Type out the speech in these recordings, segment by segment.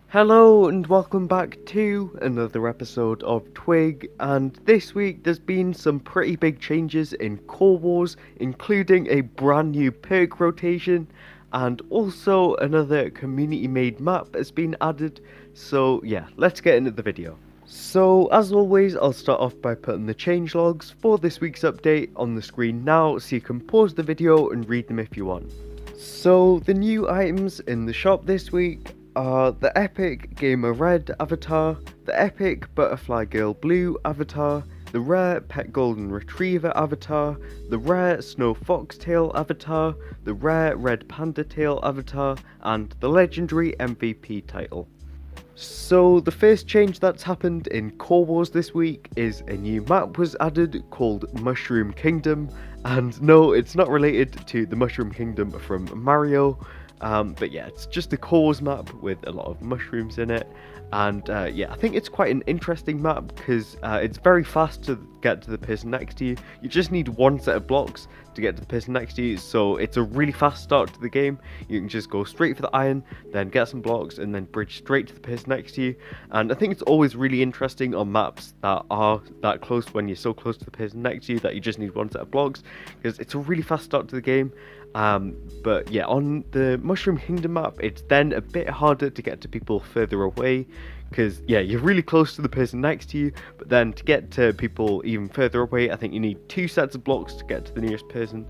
Hello and welcome back to another episode of TWIG, and this week there's been some pretty big changes in Core Wars, including a brand new perk rotation and also another community made map has been added. So yeah, let's get into the video. So as always, I'll start off by putting the change logs for this week's update on the screen now so you can pause the video and read them if you want. So the new items in the shop this week are the Epic Gamer Red avatar, the Epic Butterfly Girl Blue avatar, the rare Pet Golden Retriever avatar, the rare Snow Foxtail avatar, the rare Red Panda Tail avatar, and the legendary MVP title. So the first change that's happened in Core Wars this week is a new map was added called Mushroom Kingdom, and no, it's not related to the Mushroom Kingdom from Mario, but yeah, it's just a Core Wars map with a lot of mushrooms in it, and yeah, I think it's quite an interesting map because it's very fast to get to the person next to you. You just need one set of blocks to get to the person next to you, so it's a really fast start to the game. You can just go straight for the iron, then get some blocks, and then bridge straight to the person next to you. And I think it's always really interesting on maps that are that close, when you're so close to the person next to you that you just need one set of blocks, because it's a really fast start to the game. But yeah, on the Mushroom Kingdom map, it's then a bit harder to get to people further away, because yeah, you're really close to the person next to you, but then to get to people even further away, I think you need two sets of blocks to get to the nearest person.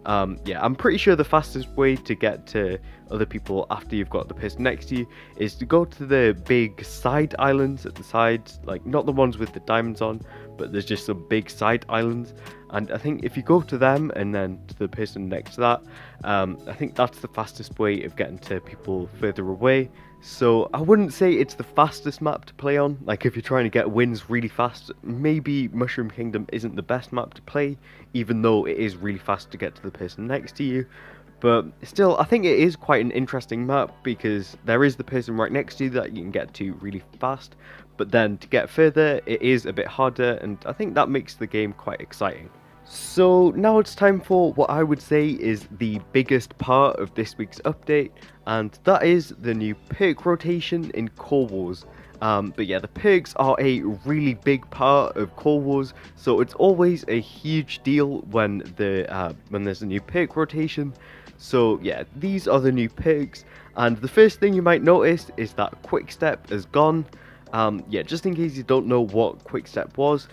Yeah, I'm pretty sure the fastest way to get to other people after you've got the person next to you is to go to the big side islands at the sides, like not the ones with the diamonds on, but there's just some big side islands, and I think if you go to them and then to the person next to that, I think that's the fastest way of getting to people further away. So I wouldn't say it's the fastest map to play on. Like if you're trying to get wins really fast, maybe Mushroom Kingdom isn't the best map to play, even though it is really fast to get to the person next to you. But still, I think it is quite an interesting map because there is the person right next to you that you can get to really fast, but then to get further it is a bit harder, and I think that makes the game quite exciting. So now it's time for what I would say is the biggest part of this week's update, and that is the new perk rotation in Core Wars. But yeah, the perks are a really big part of Core Wars, so it's always a huge deal when there's a new perk rotation. So yeah, these are the new perks, and the first thing you might notice is that Quick Step is gone. Yeah, just in case you don't know what Quick Step was,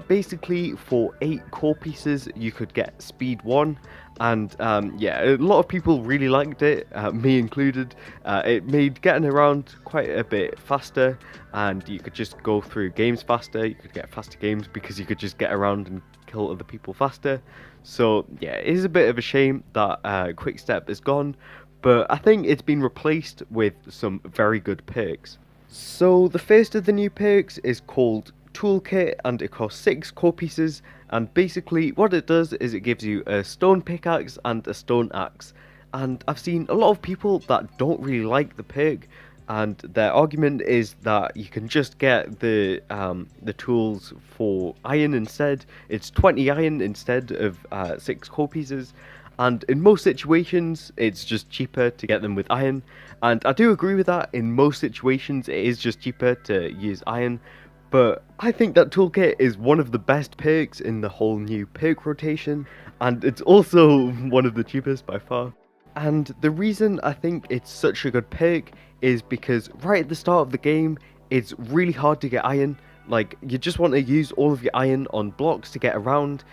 basically for 8 core pieces you could get speed 1, and yeah, a lot of people really liked it, me included. It made getting around quite a bit faster, and you could just go through games faster. You could get faster games because you could just get around and kill other people faster. So yeah, it is a bit of a shame that Quick Step is gone, but I think it's been replaced with some very good perks. So the first of the new perks is called Toolkit, and it costs 6 core pieces, and basically what it does is it gives you a stone pickaxe and a stone axe. And I've seen a lot of people that don't really like the perk, and their argument is that you can just get the tools for iron instead. It's 20 iron instead of 6 core pieces, and in most situations it's just cheaper to get them with iron, and I do agree with that. In most situations it is just cheaper to use iron, but I think that toolkit is one of the best perks in the whole new perk rotation, and it's also one of the cheapest by far. And the reason I think it's such a good perk is because right at the start of the game it's really hard to get iron. Like, you just want to use all of your iron on blocks to get around,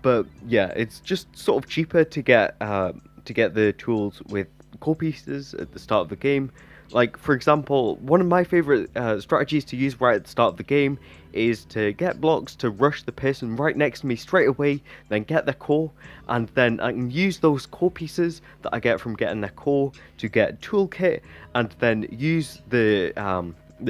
but yeah, it's just sort of cheaper to get the tools with core pieces at the start of the game. Like, for example, one of my favorite strategies to use right at the start of the game is to get blocks to rush the person right next to me straight away, then get their core, and then I can use those core pieces that I get from getting their core to get toolkit, and then use the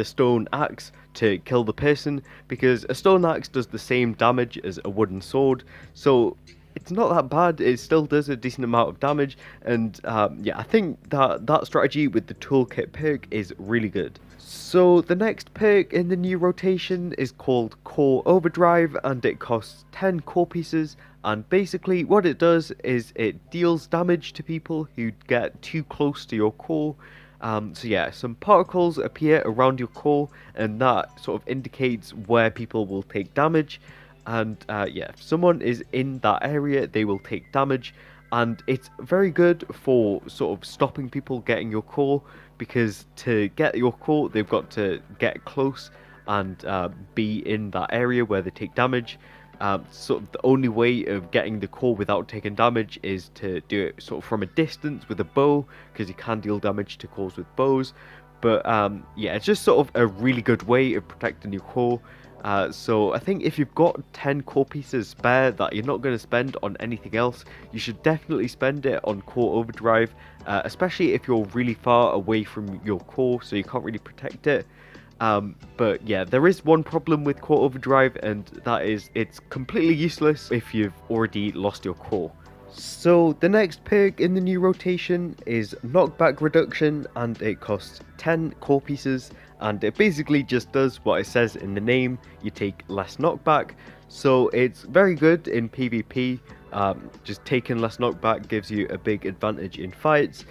stone axe to kill the person, because a stone axe does the same damage as a wooden sword, so it's not that bad. It still does a decent amount of damage, and yeah, I think that strategy with the toolkit perk is really good. So the next perk in the new rotation is called Core Overdrive, and it costs 10 core pieces, and basically what it does is it deals damage to people who get too close to your core. So yeah, some particles appear around your core, and that sort of indicates where people will take damage. And yeah, if someone is in that area, they will take damage. And it's very good for sort of stopping people getting your core, because to get your core, they've got to get close and be in that area where they take damage. Sort of the only way of getting the core without taking damage is to do it sort of from a distance with a bow, because you can deal damage to cores with bows. But yeah, it's just sort of a really good way of protecting your core. So I think if you've got 10 core pieces spare that you're not going to spend on anything else, you should definitely spend it on core overdrive, especially if you're really far away from your core, so you can't really protect it. But yeah, there is one problem with core overdrive, and that is it's completely useless if you've already lost your core. So the next perk in the new rotation is Knockback Reduction, and it costs 10 core pieces, and it basically just does what it says in the name. You take less knockback, so it's very good in PvP. Just taking less knockback gives you a big advantage in fights.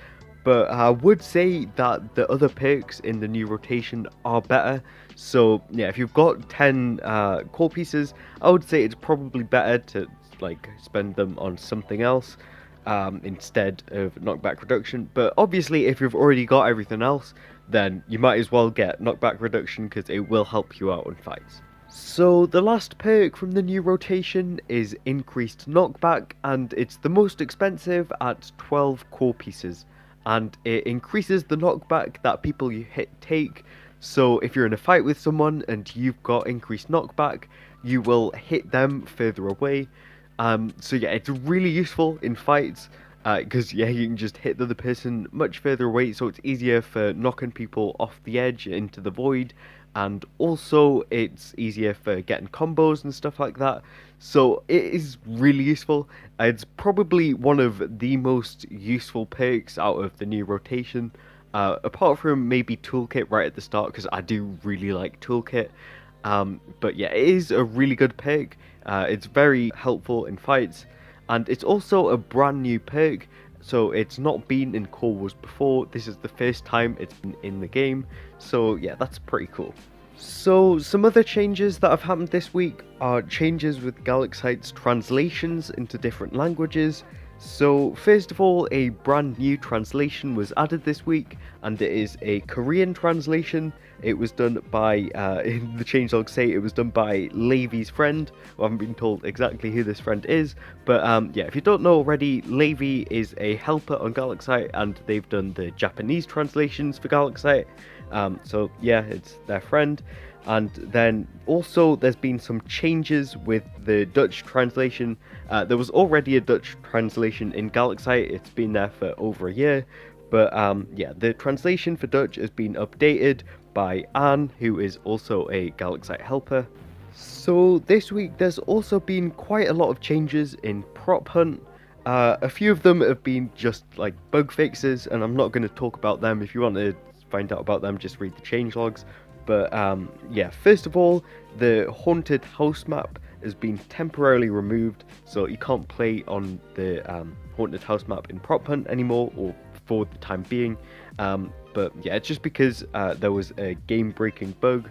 But I would say that the other perks in the new rotation are better. So yeah, if you've got 10 core pieces, I would say it's probably better to like spend them on something else instead of knockback reduction. But obviously, if you've already got everything else, then you might as well get knockback reduction, because it will help you out in fights. So the last perk from the new rotation is increased knockback, and it's the most expensive at 12 core pieces. And it increases the knockback that people you hit take. So if you're in a fight with someone and you've got increased knockback, you will hit them further away. So yeah, it's really useful in fights, because yeah, you can just hit the other person much further away, so it's easier for knocking people off the edge into the void. And also it's easier for getting combos and stuff like that. So it is really useful. It's probably one of the most useful perks out of the new rotation, apart from maybe Toolkit right at the start, because I do really like Toolkit. But yeah, it is a really good perk. It's very helpful in fights, and it's also a brand new perk. So it's not been in Core Wars before. This is the first time it's been in the game. So yeah, that's pretty cool. So some other changes that have happened this week are changes with Galaxies Translations into different languages. So first of all, a brand new translation was added this week, and it is a Korean translation. It was done by, in the changelog say it was done by Levy's friend. Well, I haven't been told exactly who this friend is, but yeah, if you don't know already, Levy is a helper on Galaxite, and they've done the Japanese translations for Galaxite. So yeah, it's their friend. And then also there's been some changes with the Dutch translation. There was already a Dutch translation in Galaxite. It's been there for over a year. But yeah, the translation for Dutch has been updated by Anne, who is also a Galaxite helper. So this week there's also been quite a lot of changes in Prop Hunt. A few of them have been just like bug fixes, and I'm not going to talk about them. If you want to find out about them, just read the changelogs. But yeah, first of all, the haunted house map has been temporarily removed, so you can't play on the haunted house map in Prop Hunt anymore, or for the time being. But yeah, it's just because there was a game-breaking bug.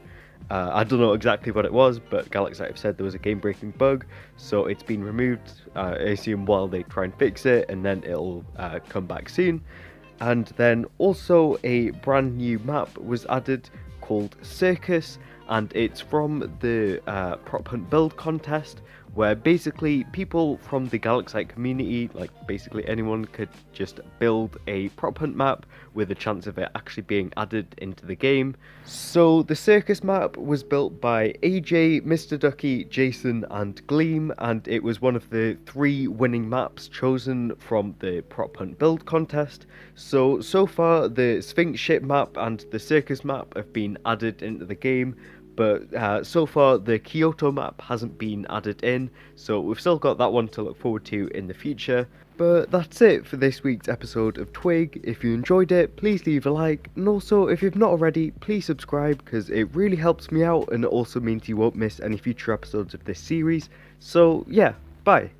I don't know exactly what it was, but Galaxite have said there was a game-breaking bug, so it's been removed, I assume, while they try and fix it, and then it'll come back soon. And then also a brand new map was added called Circus, and it's from the Prop Hunt build contest, where basically people from the Galaxite community, like basically anyone, could just build a Prop Hunt map with a chance of it actually being added into the game. So the Circus map was built by AJ, Mr. Ducky, Jason and Gleam, and it was one of the 3 winning maps chosen from the Prop Hunt build contest. So far the Sphinx ship map and the Circus map have been added into the game, but so far the Kyoto map hasn't been added in, so we've still got that one to look forward to in the future. But that's it for this week's episode of TWIG. If you enjoyed it, please leave a like, and also if you've not already, please subscribe, because it really helps me out and it also means you won't miss any future episodes of this series. So yeah, bye.